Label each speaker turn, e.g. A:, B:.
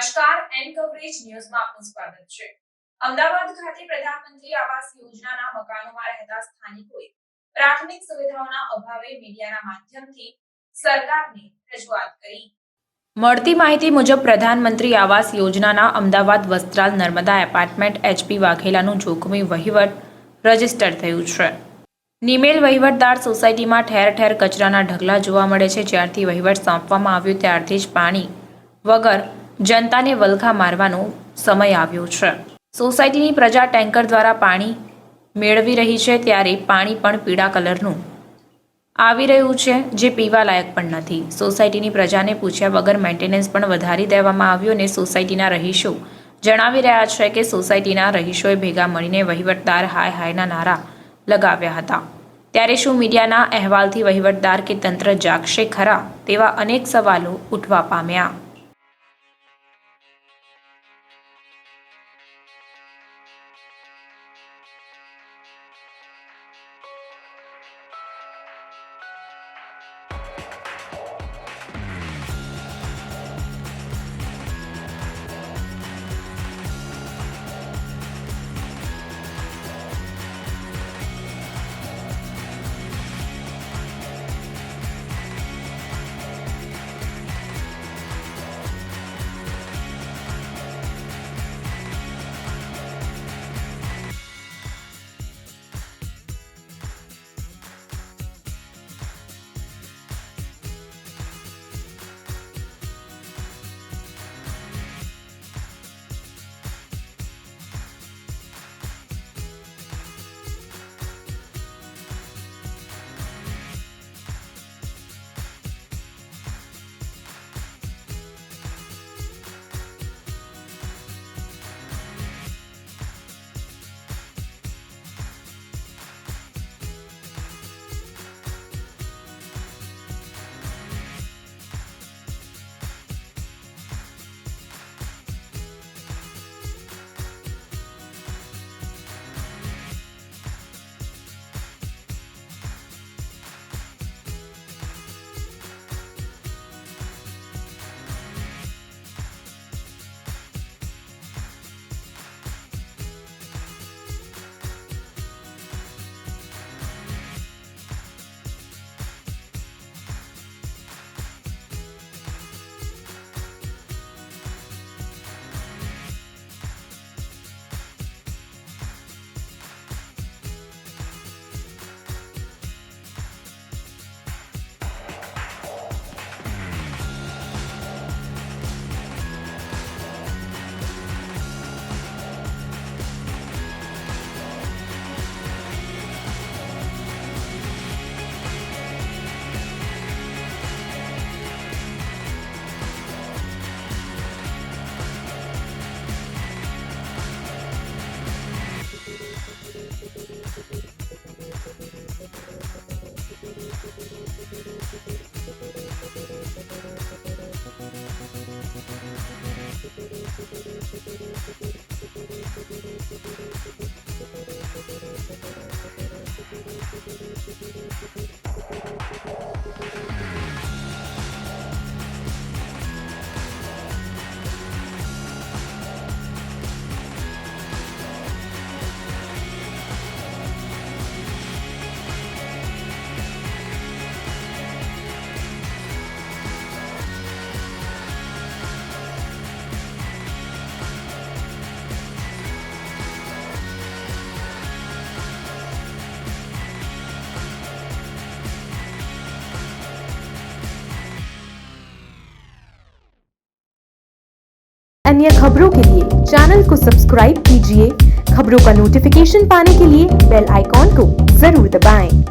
A: નમસ્કાર, and coverage ન્યૂઝમાં આપનું સ્વાગત છે। અમદાવાદ ખાતે પ્રધાનમંત્રી આવાસ યોજનાના મકાનોમાં રહેતા સ્થાનિકોએ પ્રાથમિક સુવિધાઓના અભાવે મીડિયાના માધ્યમથી સરકારને રજૂઆત કરી। મળતી માહિતી મુજબ પ્રધાનમંત્રી આવાસ યોજનાના અમદાવાદ વસ્ત્રાલ નર્મદા એપાર્ટમેન્ટ એચપી વાઘેલાનું જોખમી વહીવટ રજીસ્ટર થયું છે। નિમેલ વહીવટદાર સોસાયટીમાં ઠેર ઠેર કચરાના ઢગલા જોવા મળે છે। જ્યારથી વહીવટ સોંપવામાં આવ્યો ત્યારથી જ પાણી વગર જનતાને વલખા મારવાનો સમય આવ્યો છે। સોસાયટીની પ્રજા ટેન્કર દ્વારા પાણી મેળવી રહી છે, ત્યારે પાણી પણ પીળા કલરનું આવી રહ્યું છે, જે પીવા લાયક પણ નથી। સોસાયટીની પ્રજાને પૂછ્યા વગર મેન્ટેનન્સ પણ વધારી દેવામાં આવ્યો અને સોસાયટીના રહીશો જણાવી રહ્યા છે કે સોસાયટીના રહીશોએ ભેગા મળીને વહીવટદાર હાય હાયના નારા લગાવ્યા હતા। ત્યારે શું મીડિયાના અહેવાલથી વહીવટદાર કે તંત્ર જાગશે ખરા, તેવા અનેક સવાલો ઉઠવા પામ્યા।
B: अन्य खबरों के लिए चैनल को सब्सक्राइब कीजिए। खबरों का नोटिफिकेशन पाने के लिए बेल आइकॉन को जरूर दबाएं।